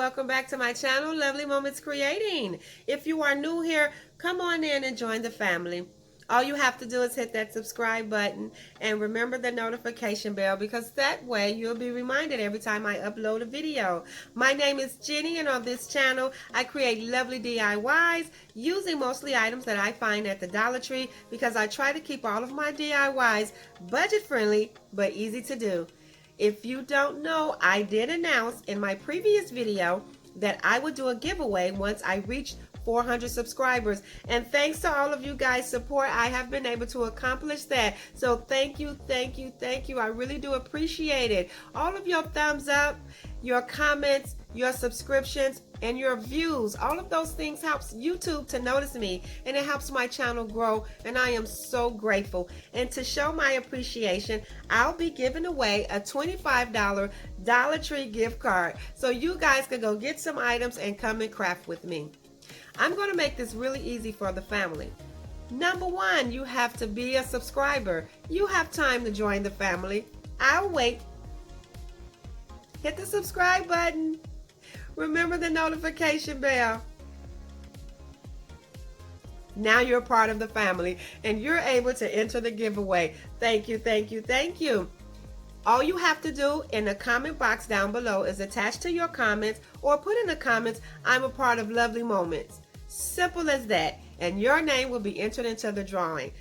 welcome back to my channel, Lovely Moments Creating. If you are new here, come on in and join the family. All you have to do is hit that subscribe button and remember the notification bell, because that way you'll be reminded every time I upload a video. My name is Jenny, and on this channel I create lovely DIYs using mostly items that I find at the Dollar Tree, because I try to keep all of my DIYs budget friendly but easy to do. If you don't know, I did announce in my previous video that I would do a giveaway once I reached 400 subscribers, and thanks to all of you guys' support, I have been able to accomplish that. So thank you, thank you, thank you. I really do appreciate it. All of your thumbs up, your comments, your subscriptions, and your views, all of those things helps YouTube to notice me, and it helps my channel grow, and I am so grateful. And to show my appreciation, I'll be giving away a $25 Dollar Tree gift card, so you guys can go get some items and come and craft with me. I'm going to make this really easy for the family. Number one, you have to be a subscriber. You have time to join the family. I'll wait. Hit the subscribe button. Remember the notification bell. Now you're part of the family and you're able to enter the giveaway. Thank you, thank you, thank you. All you have to do in the comment box down below is attach to your comments, or put in the comments, I'm a part of Lovely Moments. Simple as that. And your name will be entered into the drawing.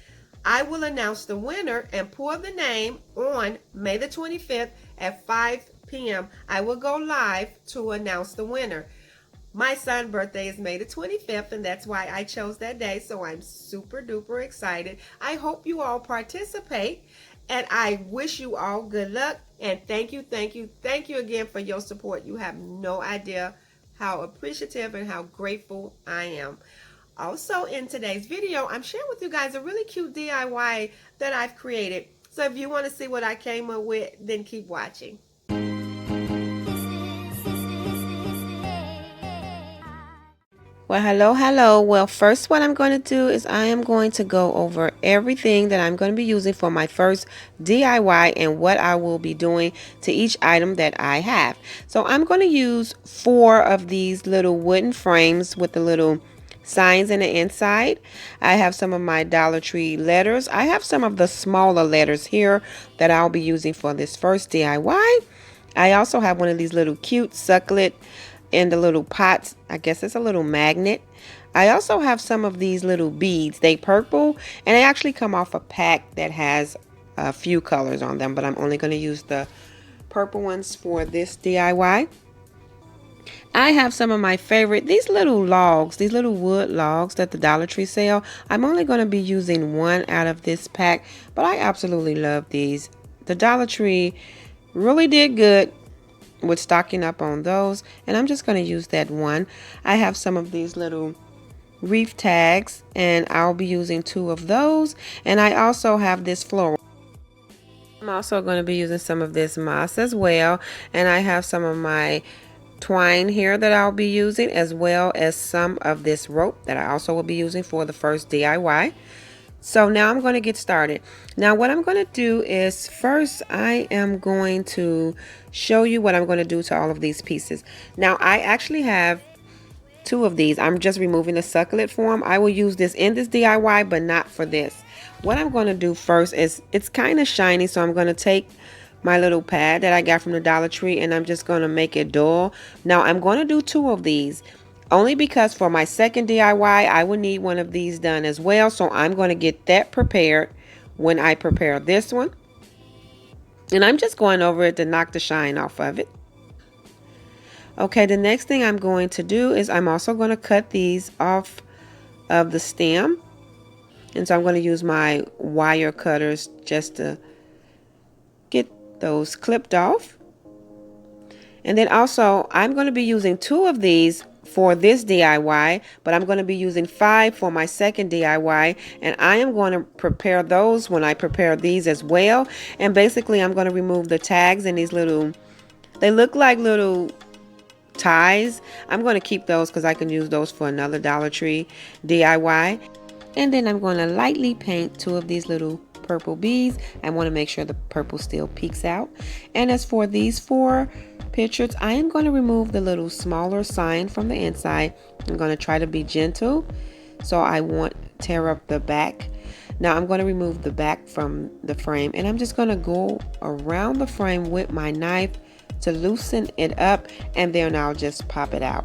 I will announce the winner and pull the name on May the 25th at 5 p.m. I will go live to announce the winner. My son's birthday is May the 25th, and that's why I chose that day, so I'm super duper excited. I hope you all participate, and I wish you all good luck, and thank you, thank you, thank you again for your support. You have no idea how appreciative and how grateful I am. Also, in today's video, I'm sharing with you guys a really cute DIY that I've created. So if you want to see what I came up with, then keep watching. Well, hello. Well, first what I'm going to do is I am going to go over everything that I'm going to be using for my first DIY and what I will be doing to each item that I have. So I'm going to use 4 of these little wooden frames with the little signs in the inside. I have some of my Dollar Tree letters. I have some of the smaller letters here that I'll be using for this first DIY. I also have one of these little cute succulent in the little pots. I guess it's a little magnet. I also have some of these little beads. They purple, and they actually come off a pack that has a few colors on them, but I'm only going to use the purple ones for this DIY. I have some of my favorite, these little logs, these little wood logs that the Dollar Tree sell. I'm only going to be using one out of this pack, but I absolutely love these. The Dollar Tree really did good with stocking up on those, and I'm just going to use that one. I have some of these little reef tags, and I'll be using 2 of those, and I also have this floral. I'm also going to be using some of this moss as well, and I have some of my twine here that I'll be using, as well as some of this rope that I also will be using for the first DIY. So now I'm going to get started. Now what I'm going to do is first I am going to show you what I'm going to do to all of these pieces. Now I actually have 2 of these. I'm just removing the succulent form. I will use this in this DIY, but not for this. What I'm going to do first is, it's kind of shiny, so I'm going to take my little pad that I got from the Dollar Tree, and I'm just going to make it dull. Now I'm going to do 2 of these. Only because for my second DIY, I will need one of these done as well. So I'm going to get that prepared when I prepare this one. And I'm just going over it to knock the shine off of it. Okay, the next thing I'm going to do is I'm also going to cut these off of the stem. And so I'm going to use my wire cutters just to get those clipped off. And then also I'm going to be using 2 of these for this DIY, but I'm going to be using 5 for my second DIY, and I am going to prepare those when I prepare these as well. And basically I'm going to remove the tags and these little, they look like little ties. I'm going to keep those because I can use those for another Dollar Tree DIY. And then I'm going to lightly paint 2 of these little purple beads. I want to make sure the purple still peeks out. And as for these 4 pictures, I am going to remove the little smaller sign from the inside. I'm going to try to be gentle, so I won't tear up the back. Now I'm going to remove the back from the frame, and I'm just going to go around the frame with my knife to loosen it up, and then I'll just pop it out.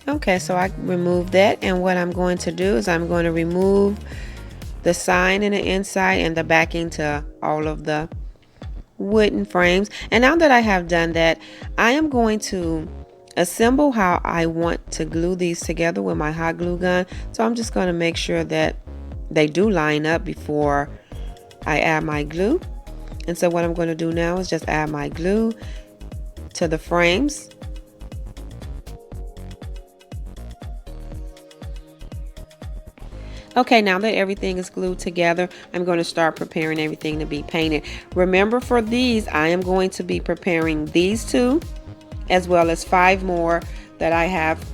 Okay, so I removed that, and what I'm going to do is I'm going to remove the sign in the inside and the backing to all of the wooden frames. And now that I have done that, I am going to assemble how I want to glue these together with my hot glue gun. So I'm just going to make sure that they do line up before I add my glue. And so what I'm going to do now is just add my glue to the frames. Okay, now that everything is glued together, I'm going to start preparing everything to be painted. Remember, for these, I am going to be preparing these two, as well as 5 more that I have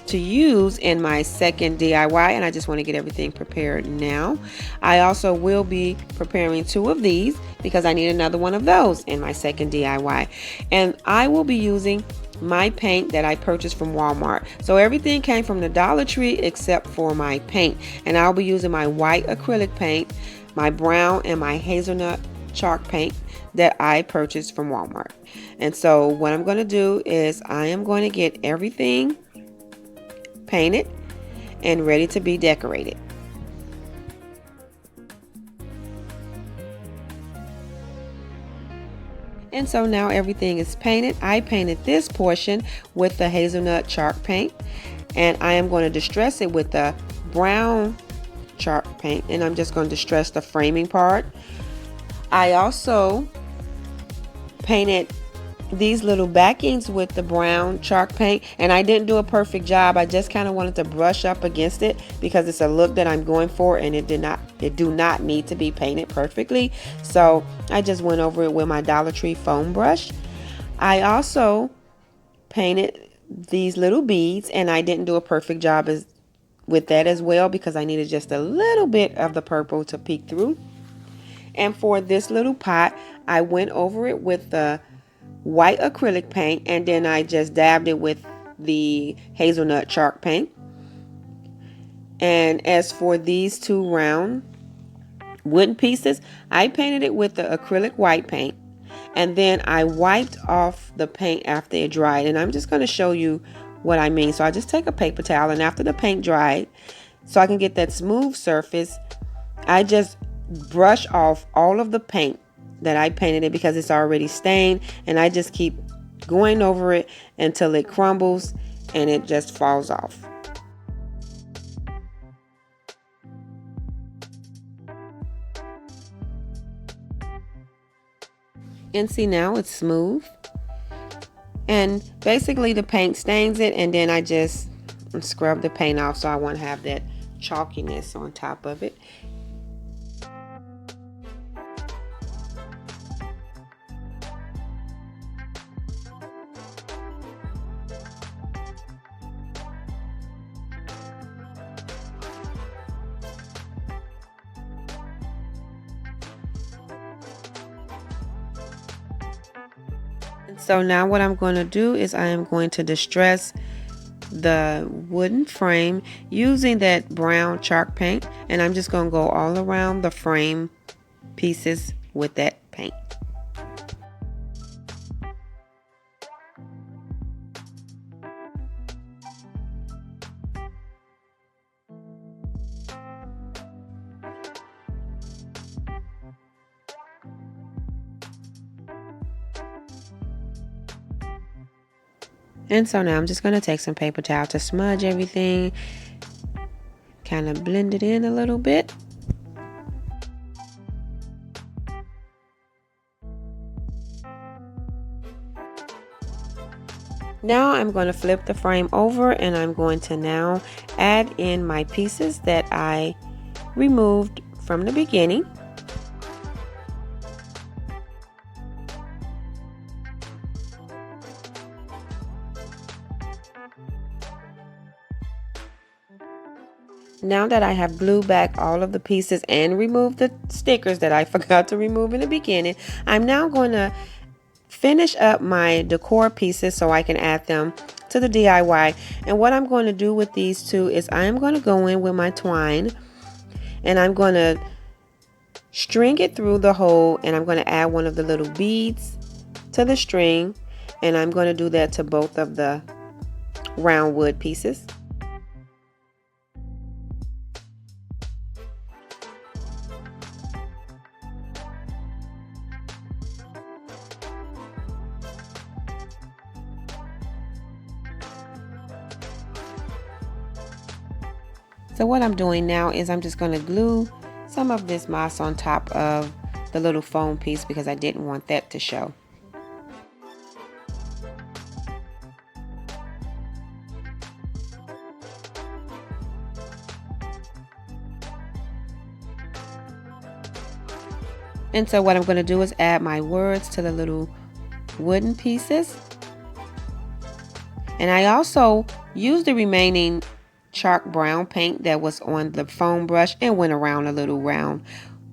to use in my second DIY, and I just want to get everything prepared now. I also will be preparing 2 of these because I need another one of those in my second DIY. And I will be using my paint that I purchased from Walmart. So everything came from the Dollar Tree except for my paint. And I'll be using my white acrylic paint, my brown, and my hazelnut chalk paint that I purchased from Walmart. And so what I'm going to do is I am going to get everything painted and ready to be decorated. And so now everything is painted. I painted this portion with the hazelnut chalk paint, and I am going to distress it with the brown chalk paint, and I'm just going to distress the framing part. I also painted these little backings with the brown chalk paint, and I didn't do a perfect job. I just kind of wanted to brush up against it because it's a look that I'm going for, and it do not need to be painted perfectly. So I just went over it with my Dollar Tree foam brush. I also painted these little beads, and I didn't do a perfect job with that as well because I needed just a little bit of the purple to peek through. And for this little pot, I went over it with the white acrylic paint, and then I just dabbed it with the hazelnut chalk paint. And as for these 2 round wooden pieces, I painted it with the acrylic white paint, and then I wiped off the paint after it dried. And I'm just going to show you what I mean. So I just take a paper towel, and after the paint dried, so I can get that smooth surface, I just brush off all of the paint that I painted it because it's already stained, and I just keep going over it until it crumbles and it just falls off. And see, now it's smooth, and basically the paint stains it, and then I just scrub the paint off so I won't have that chalkiness on top of it. So now what I'm going to do is I am going to distress the wooden frame using that brown chalk paint, and I'm just going to go all around the frame pieces with that paint. And so now I'm just going to take some paper towel to smudge everything, kind of blend it in a little bit. Now I'm going to flip the frame over and I'm going to now add in my pieces that I removed from the beginning. Now that I have glued back all of the pieces and removed the stickers that I forgot to remove in the beginning, I'm now going to finish up my decor pieces so I can add them to the DIY. And what I'm going to do with these two is I am going to go in with my twine and I'm going to string it through the hole, and I'm going to add one of the little beads to the string, and I'm going to do that to both of the round wood pieces. So what I'm doing now is I'm just going to glue some of this moss on top of the little foam piece because I didn't want that to show. And so what I'm going to do is add my words to the little wooden pieces. And I also used the remaining chalk brown paint that was on the foam brush and went around the little round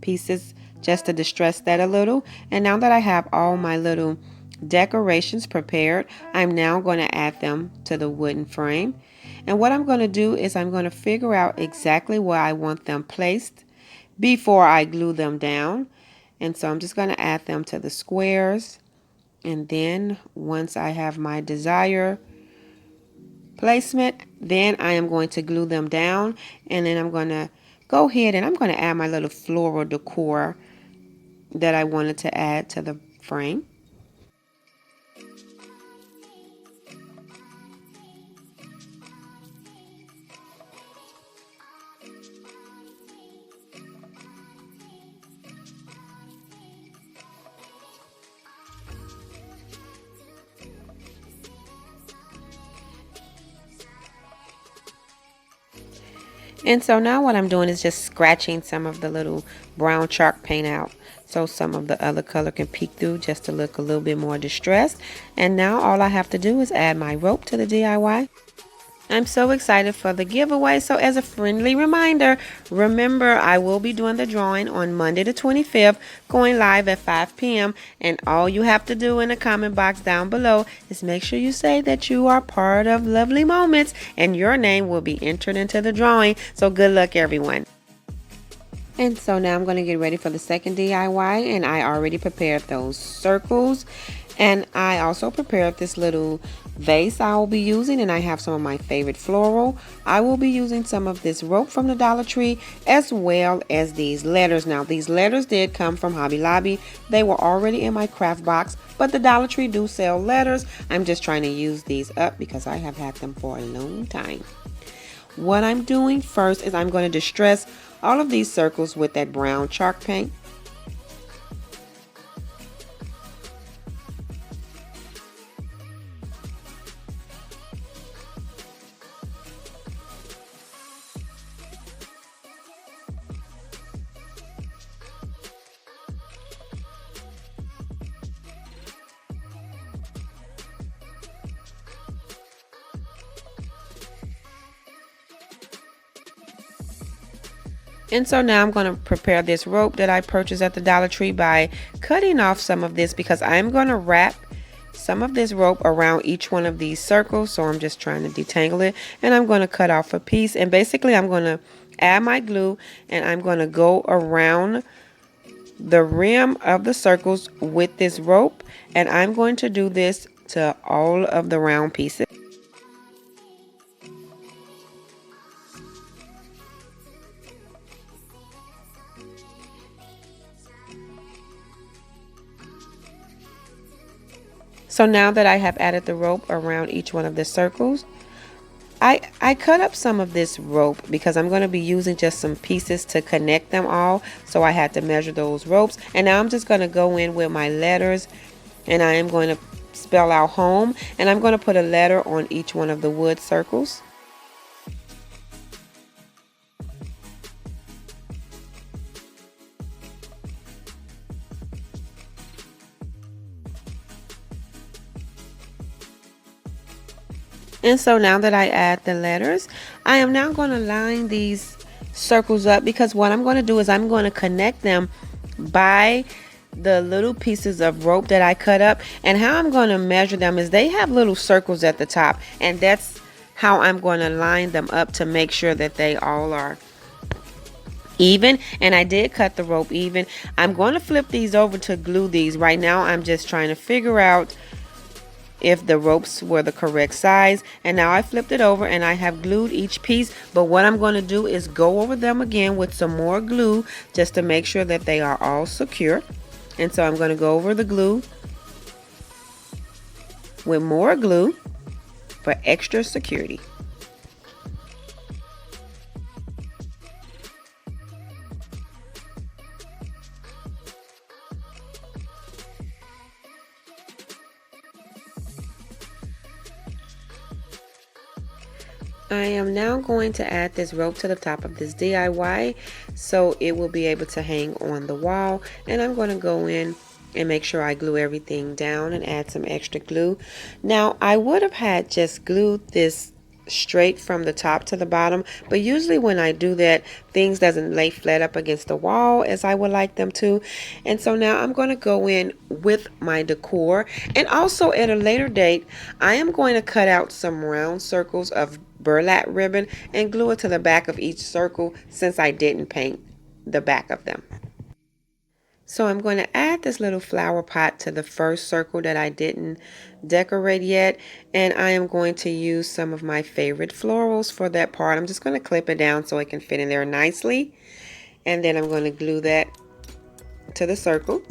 pieces just to distress that a little. And now that I have all my little decorations prepared, I'm now going to add them to the wooden frame. And what I'm going to do is I'm going to figure out exactly where I want them placed before I glue them down. And so I'm just going to add them to the squares. And then once I have my desired placement, then I am going to glue them down. And then I'm going to go ahead and I'm going to add my little floral decor that I wanted to add to the frame. And so now what I'm doing is just scratching some of the little brown chalk paint out so some of the other color can peek through just to look a little bit more distressed. And now all I have to do is add my rope to the DIY. I'm so excited for the giveaway. So as a friendly reminder, remember I will be doing the drawing on Monday the 25th, going live at 5 p.m. And all you have to do in the comment box down below is make sure you say that you are part of Lovely Moments and your name will be entered into the drawing. So good luck, everyone. And so now I'm going to get ready for the second DIY, and I already prepared those circles. And I also prepared this little vase I will be using, and I have some of my favorite floral. I will be using some of this rope from the Dollar Tree as well as these letters. Now these letters did come from Hobby Lobby. They were already in my craft box, but the Dollar Tree do sell letters. I'm just trying to use these up because I have had them for a long time. What I'm doing first is I'm going to distress all of these circles with that brown chalk paint. And so now I'm going to prepare this rope that I purchased at the Dollar Tree by cutting off some of this because I'm going to wrap some of this rope around each one of these circles. So I'm just trying to detangle it, and I'm going to cut off a piece, and basically I'm going to add my glue and I'm going to go around the rim of the circles with this rope, and I'm going to do this to all of the round pieces. So now that I have added the rope around each one of the circles, I cut up some of this rope because I'm going to be using just some pieces to connect them all. So I had to measure those ropes. And now I'm just going to go in with my letters And I am going to spell out home, and I'm going to put a letter on each one of the wood circles. And so now that I add the letters, I am now going to line these circles up, because what I'm going to do is I'm going to connect them by the little pieces of rope that I cut up. And how I'm going to measure them is they have little circles at the top, and that's how I'm going to line them up to make sure that they all are even. And I did cut the rope even. I'm going to flip these over to glue these. Right now I'm just trying to figure out if the ropes were the correct size, and now I flipped it over and I have glued each piece. But what I'm going to do is go over them again with some more glue, just to make sure that they are all secure. And so I'm going to go over the glue with more glue for extra security. I am now going to add this rope to the top of this DIY so it will be able to hang on the wall. And I'm going to go in and make sure I glue everything down and add some extra glue. Now, I would have had just glued this straight from the top to the bottom, but usually when I do that, things doesn't lay flat up against the wall as I would like them to. And so now I'm going to go in with my decor, and also at a later date I am going to cut out some round circles of burlap ribbon and glue it to the back of each circle, since I didn't paint the back of them. So I'm going to add this little flower pot to the first circle that I didn't decorate yet, and I am going to use some of my favorite florals for that part. I'm just going to clip it down so it can fit in there nicely, and then I'm going to glue that to the circle.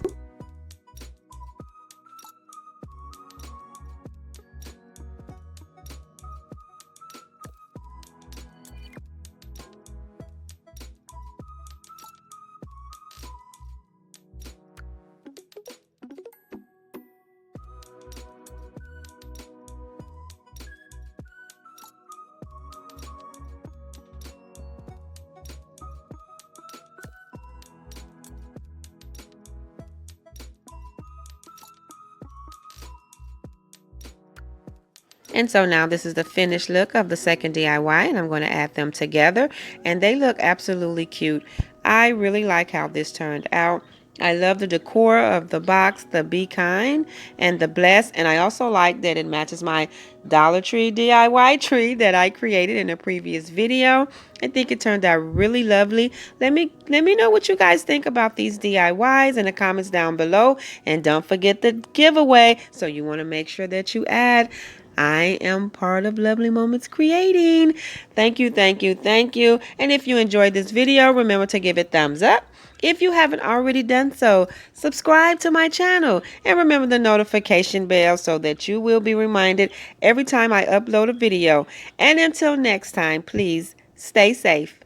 And so now this is the finished look of the second DIY, and I'm going to add them together, and they look absolutely cute. I really like how this turned out. I love the decor of the box, the Be Kind and the Bless, and I also like that it matches my Dollar Tree DIY tree that I created in a previous video. I think it turned out really lovely. Let me know what you guys think about these DIYs in the comments down below, and don't forget the giveaway. So you want to make sure that you add I am part of Lovely Moments Creating. Thank you, thank you, thank you. And if you enjoyed this video, remember to give it thumbs up. If you haven't already done so, subscribe to my channel and remember the notification bell so that you will be reminded every time I upload a video. And until next time, please stay safe.